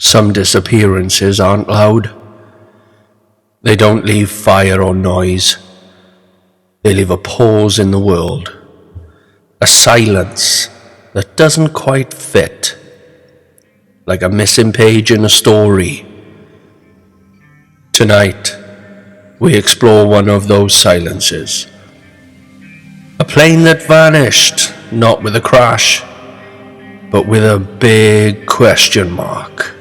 Some disappearances aren't loud. They don't leave fire or noise. They leave a pause in the world. A silence that doesn't quite fit. Like a missing page in a story. Tonight, we explore one of those silences. A plane that vanished, not with a crash, but with a big question mark.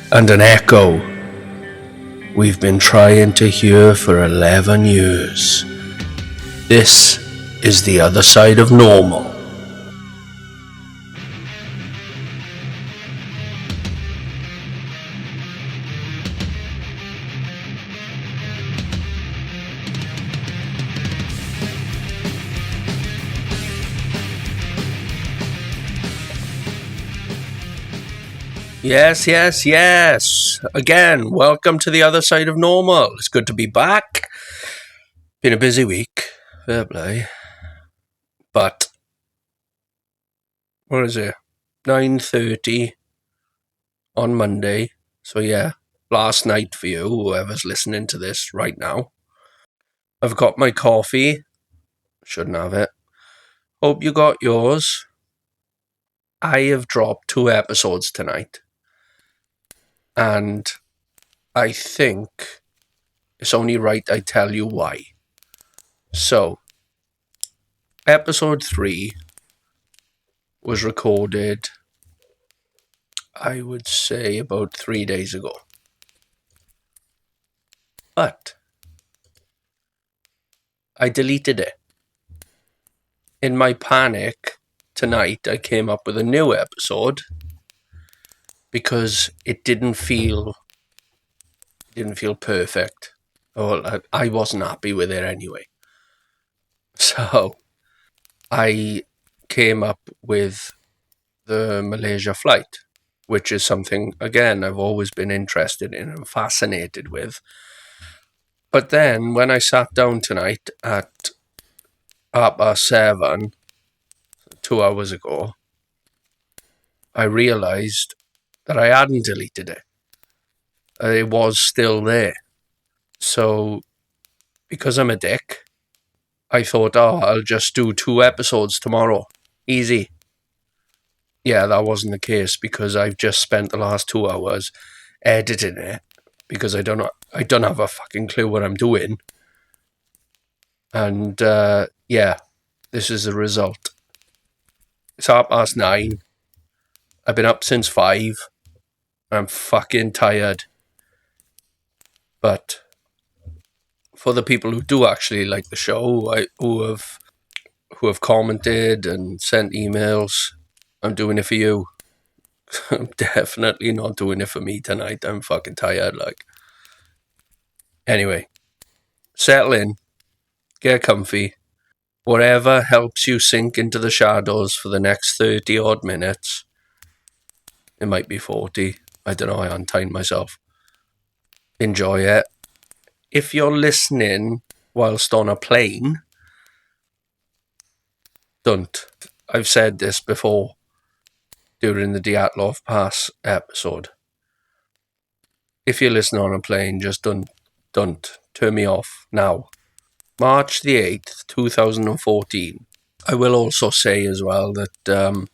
And an echo we've been trying to hear for 11 years. This is the other side of normal. Yes. Again, welcome to the other side of normal. It's good to be back. Been a busy week, fair play. But, what is it? 9:30 on Monday. So yeah, last night for you, whoever's listening to this right now. I've got my coffee. Shouldn't have it. Hope you got yours. I have dropped 2 episodes tonight. And I think it's only right I tell you why. So, episode 3 was recorded, I would say, about 3 days ago. But I deleted it. In my panic, tonight I came up with a new episode because it didn't feel perfect. Well, I wasn't happy with it anyway. So I came up with the Malaysia flight, which is something, again, I've always been interested in and fascinated with. But then when I sat down tonight at 7:30, 2 hours ago, I realized that I hadn't deleted it. It was still there. So, because I'm a dick, I thought, I'll just do 2 episodes tomorrow. Easy. Yeah, that wasn't the case because I've just spent the last 2 hours editing it because I don't have a fucking clue what I'm doing. And, this is the result. It's 9:30. I've been up since 5. I'm fucking tired. But for the people who do actually like the show, who have commented and sent emails, I'm doing it for you. I'm definitely not doing it for me tonight. I'm fucking tired, like. Anyway, settle in, get comfy. Whatever helps you sink into the shadows for the next 30 odd minutes. It might be 40. I don't know, I untimed myself. Enjoy it. If you're listening whilst on a plane, don't. I've said this before during the Dyatlov Pass episode. If you're listening on a plane, just don't. Turn me off now. March the 8th, 2014. I will also say as well that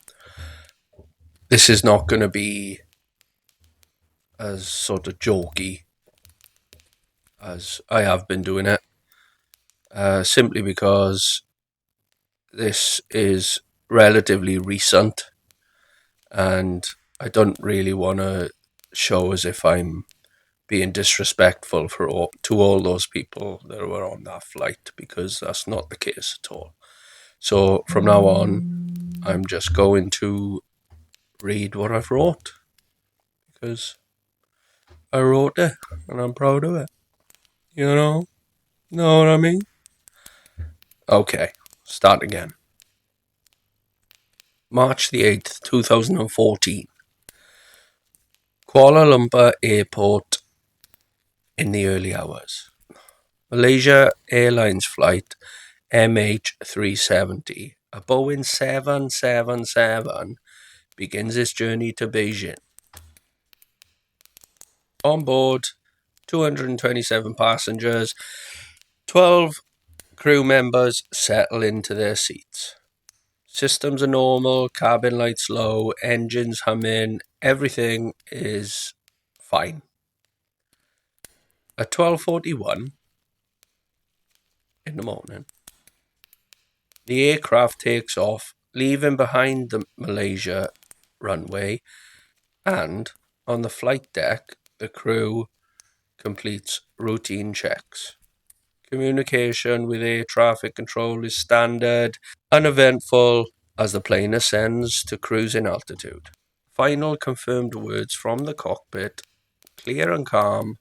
this is not going to be as sort of jokey as I have been doing it. Simply because this is relatively recent and I don't really want to show as if I'm being disrespectful to all those people that were on that flight, because that's not the case at all. So from now on, I'm just going to read what I've wrote, because I wrote it and I'm proud of it. You know what I mean? Okay, start again. March the 8th, 2014. Kuala Lumpur Airport in the early hours. Malaysia Airlines flight MH370, a Boeing 777, begins its journey to Beijing. On board, 227 passengers, 12 crew members settle into their seats. Systems are normal, cabin lights low, engines humming, everything is fine. At 12:41 in the morning, the aircraft takes off, leaving behind the Malaysia runway, and on the flight deck, the crew completes routine checks. Communication with air traffic control is standard, uneventful as the plane ascends to cruising altitude. Final confirmed words from the cockpit, clear and calm,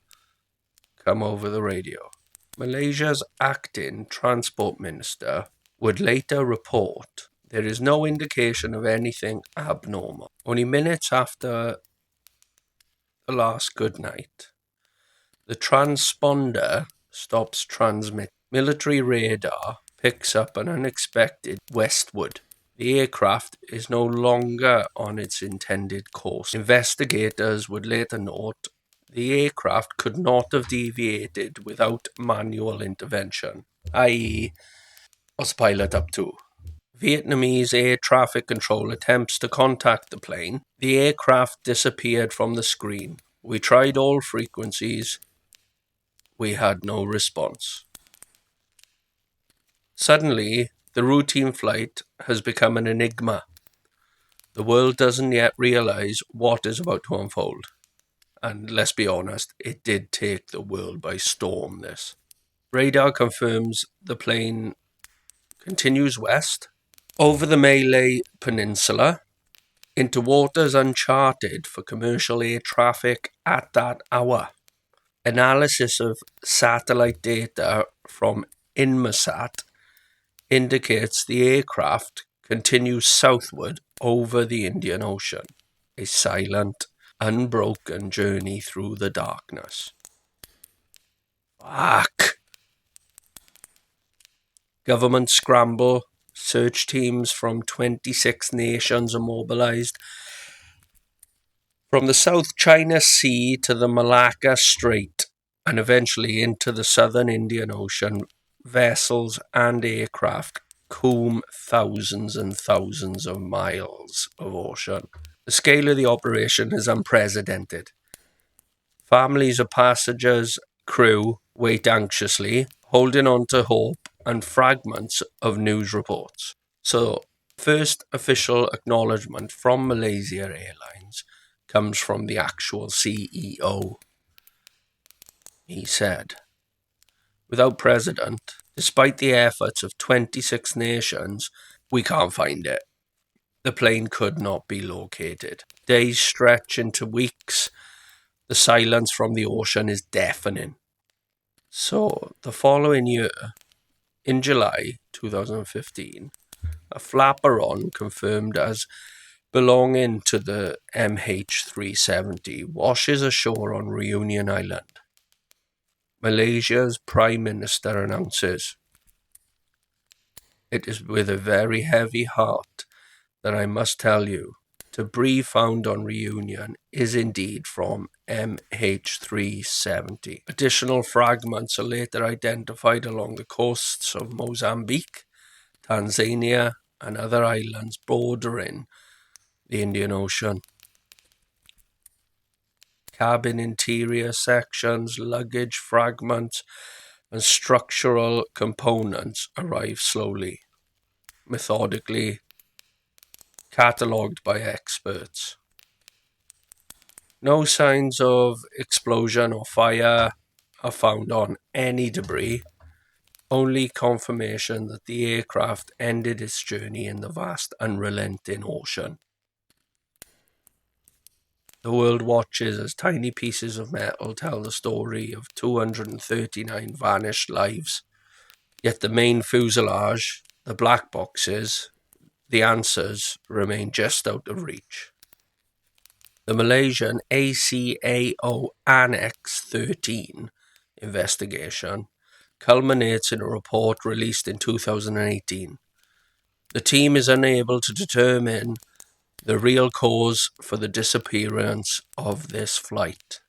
come over the radio. Malaysia's acting transport minister would later report there is no indication of anything abnormal. Only minutes after the last good night, the transponder stops transmitting. Military radar picks up an unexpected westward. The aircraft is no longer on its intended course. Investigators would later note the aircraft could not have deviated without manual intervention, i.e., what's the pilot up to? Vietnamese air traffic control attempts to contact the plane. The aircraft disappeared from the screen. We tried all frequencies. We had no response. Suddenly, the routine flight has become an enigma. The world doesn't yet realize what is about to unfold. And let's be honest, it did take the world by storm, this. Radar confirms the plane continues west, over the Malay Peninsula, into waters uncharted for commercial air traffic at that hour. Analysis of satellite data from Inmarsat indicates the aircraft continues southward over the Indian Ocean, a silent, unbroken journey through the darkness. Fuck! Government scramble, search teams from 26 nations are mobilized. From the South China Sea to the Malacca Strait, and eventually into the southern Indian Ocean, vessels and aircraft comb thousands and thousands of miles of ocean. The scale of the operation is unprecedented. Families of passengers, crew wait anxiously, holding on to hope and fragments of news reports. So, first official acknowledgement from Malaysia Airlines comes from the actual CEO. He said, without precedent, despite the efforts of 26 nations, we can't find it. The plane could not be located. Days stretch into weeks. The silence from the ocean is deafening. So, the following year, in July 2015, a flaperon confirmed as belonging to the MH370 washes ashore on Reunion Island. Malaysia's Prime Minister announces, "It is with a very heavy heart that I must tell you, debris found on Reunion is indeed from MH370. Additional fragments are later identified along the coasts of Mozambique, Tanzania, and other islands bordering the Indian Ocean. Cabin interior sections, luggage fragments, and structural components arrive slowly, methodically, catalogued by experts. No signs of explosion or fire are found on any debris, only confirmation that the aircraft ended its journey in the vast, unrelenting ocean. The world watches as tiny pieces of metal tell the story of 239 vanished lives. Yet the main fuselage, the black boxes, the answers remain just out of reach. The Malaysian ACAO Annex 13 investigation culminates in a report released in 2018. The team is unable to determine the real cause for the disappearance of this flight.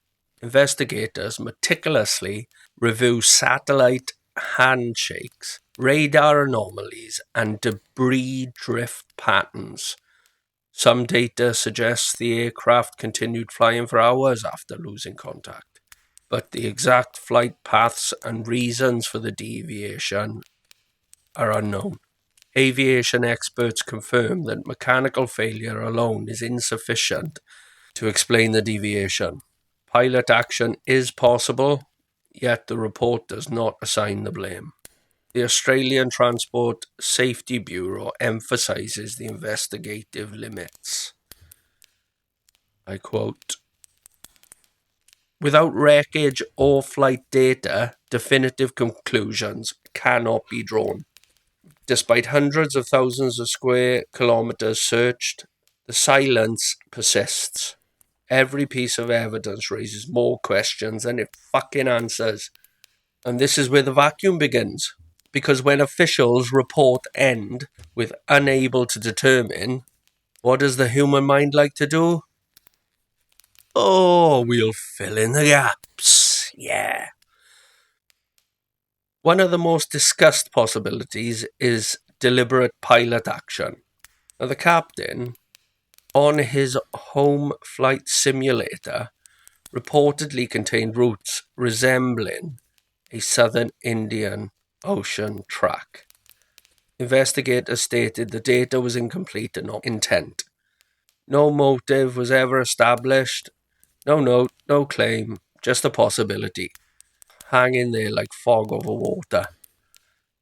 investigators meticulously review satellite handshakes, radar anomalies, and debris drift patterns. Some data suggests the aircraft continued flying for hours after losing contact, but the exact flight paths and reasons for the deviation are unknown. Aviation experts confirm that mechanical failure alone is insufficient to explain the deviation. Pilot action is possible, yet the report does not assign the blame. The Australian Transport Safety Bureau emphasises the investigative limits. I quote, "Without wreckage or flight data, definitive conclusions cannot be drawn. Despite hundreds of thousands of square kilometres searched, the silence persists. Every piece of evidence raises more questions than it fucking answers. And this is where the vacuum begins. Because when officials report end with unable to determine, what does the human mind like to do? Oh, we'll fill in the gaps. Yeah." One of the most discussed possibilities is deliberate pilot action. Now, the captain, on his home flight simulator, reportedly contained routes resembling a southern Indian Ocean track. Investigators stated the data was incomplete and not intent. No motive was ever established. No note, no claim, just a possibility. Hanging there like fog over water.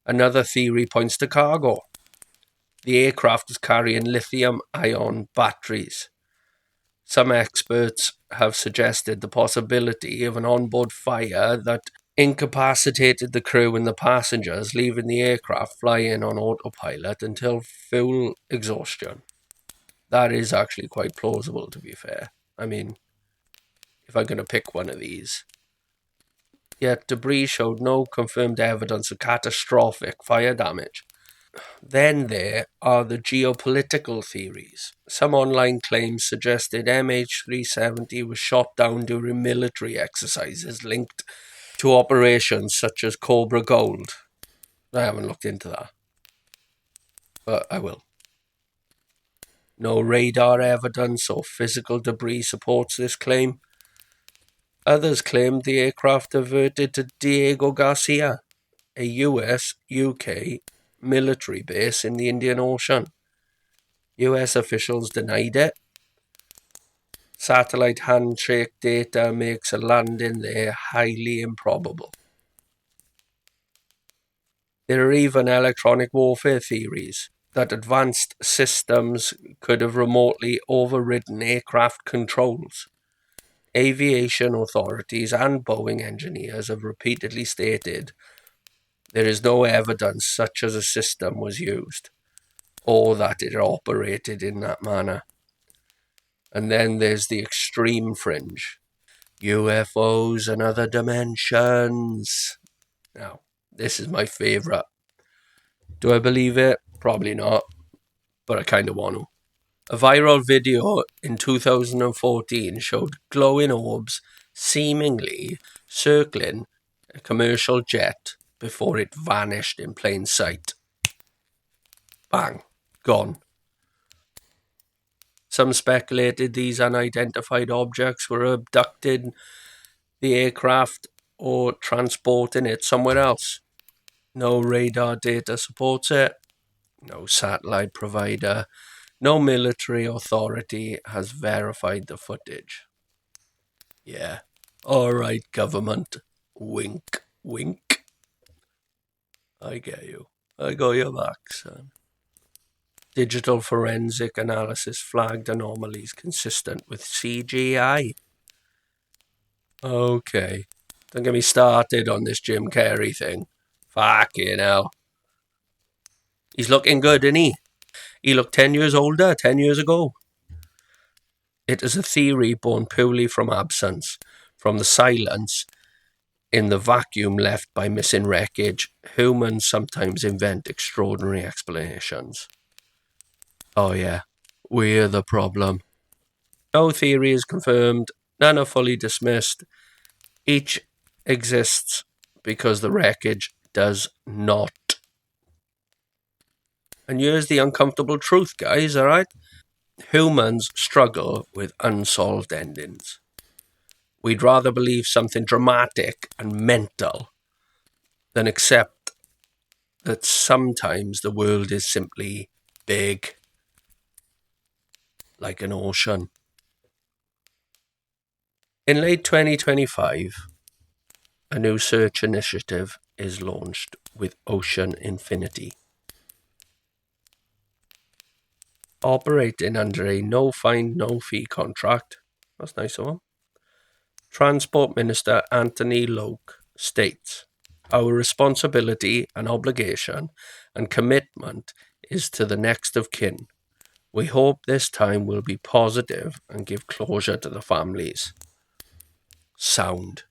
Another theory points to cargo. The aircraft was carrying lithium-ion batteries. Some experts have suggested the possibility of an onboard fire that incapacitated the crew and the passengers, leaving the aircraft flying on autopilot until fuel exhaustion. That is actually quite plausible, to be fair. I mean, if I'm going to pick one of these. Yet debris showed no confirmed evidence of catastrophic fire damage. Then there are the geopolitical theories. Some online claims suggested MH370 was shot down during military exercises linked to operations such as Cobra Gold. I haven't looked into that, but I will. No radar evidence or physical debris supports this claim. Others claimed the aircraft diverted to Diego Garcia, a US-UK military base in the Indian Ocean. US officials denied it. Satellite handshake data makes a landing there highly improbable. There are even electronic warfare theories that advanced systems could have remotely overridden aircraft controls. Aviation authorities and Boeing engineers have repeatedly stated there is no evidence such as a system was used, or that it operated in that manner. And then there's the extreme fringe. UFOs and other dimensions. Now, this is my favourite. Do I believe it? Probably not, but I kind of want to. A viral video in 2014 showed glowing orbs seemingly circling a commercial jet before it vanished in plain sight. Bang, gone. Some speculated these unidentified objects were abducting the aircraft or transporting it somewhere else. No radar data supports it. No satellite provider. No military authority has verified the footage. Yeah. All right, government. Wink, wink. I get you. I got your back, son. Digital forensic analysis flagged anomalies consistent with CGI. Okay. Don't get me started on this Jim Carrey thing. Fucking hell. He's looking good, isn't he? He looked 10 years older 10 years ago. It is a theory born purely from absence, from the silence in the vacuum left by missing wreckage. Humans sometimes invent extraordinary explanations. Oh yeah, we're the problem. No theory is confirmed, none are fully dismissed. Each exists because the wreckage does not. And here's the uncomfortable truth, guys, alright? Humans struggle with unsolved endings. We'd rather believe something dramatic and mental than accept that sometimes the world is simply big, like an ocean. In late 2025, a new search initiative is launched with Ocean Infinity. Operating under a no find, no fee contract. That's nice of them. Transport Minister Anthony Loke states, "Our responsibility and obligation and commitment is to the next of kin. We hope this time will be positive and give closure to the families." Sound.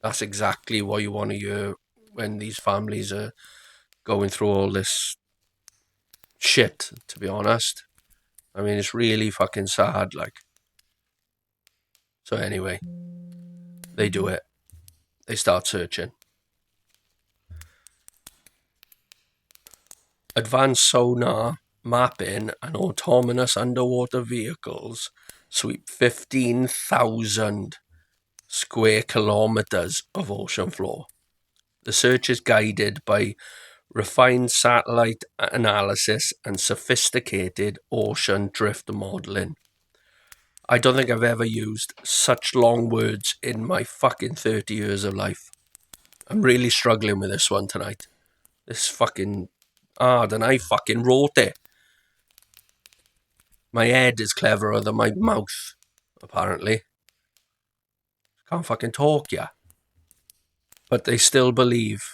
That's exactly what you want to hear when these families are going through all this shit, to be honest. I mean, it's really fucking sad, like. So anyway, they do it. They start searching. Advanced sonar, mapping and autonomous underwater vehicles sweep 15,000 square kilometers of ocean floor. The search is guided by refined satellite analysis and sophisticated ocean drift modeling. I don't think I've ever used such long words in my fucking 30 years of life. I'm really struggling with this one tonight. This fucking hard, and I fucking wrote it. My head is cleverer than my mouth, apparently. Can't fucking talk, yeah. But they still believe.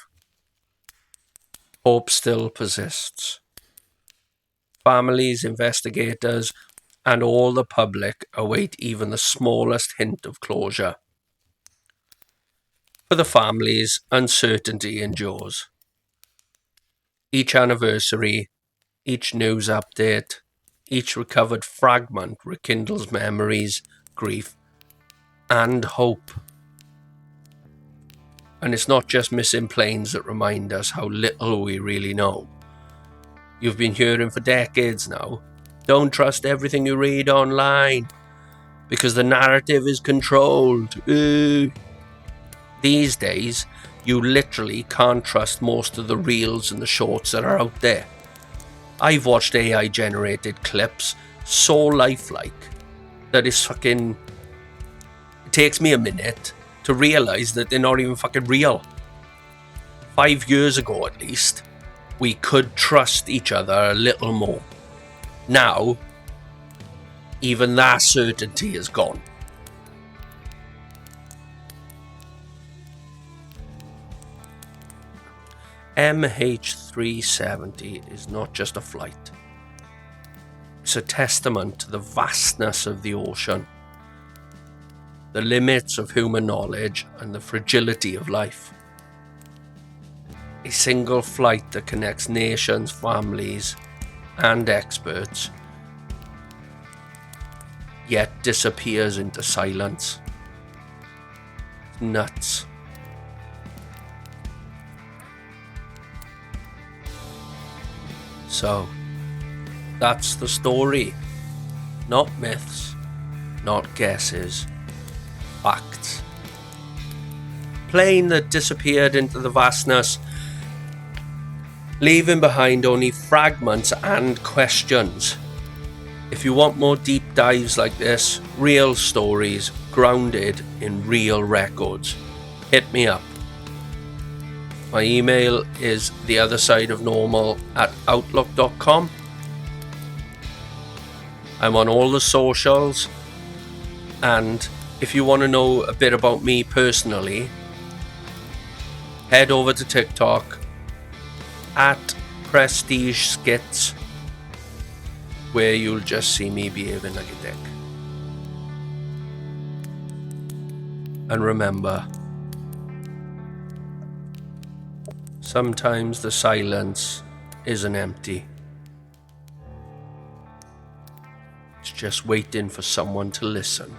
Hope still persists. Families, investigators, and all the public await even the smallest hint of closure. For the families, uncertainty endures. Each anniversary, each news update, each recovered fragment rekindles memories, grief, and hope. And it's not just missing planes that remind us how little we really know. You've been hearing for decades now, don't trust everything you read online, because the narrative is controlled. These days, you literally can't trust most of the reels and the shorts that are out there. I've watched AI generated clips so lifelike that it's fucking... It takes me a minute to realise that they're not even fucking real. 5 years ago at least, we could trust each other a little more. Now, even that certainty is gone. MH370 is not just a flight. It's a testament to the vastness of the ocean, the limits of human knowledge, and the fragility of life. A single flight that connects nations, families, and experts, yet disappears into silence. It's nuts. So, that's the story. Not myths, not guesses, facts. Plane that disappeared into the vastness, leaving behind only fragments and questions. If you want more deep dives like this, real stories grounded in real records, hit me up. My email is theothersideofnormal@outlook.com. I'm on all the socials, and if you want to know a bit about me personally, head over to TikTok at Prestige Skits, where you'll just see me behaving like a dick. And remember, sometimes the silence isn't empty. It's just waiting for someone to listen.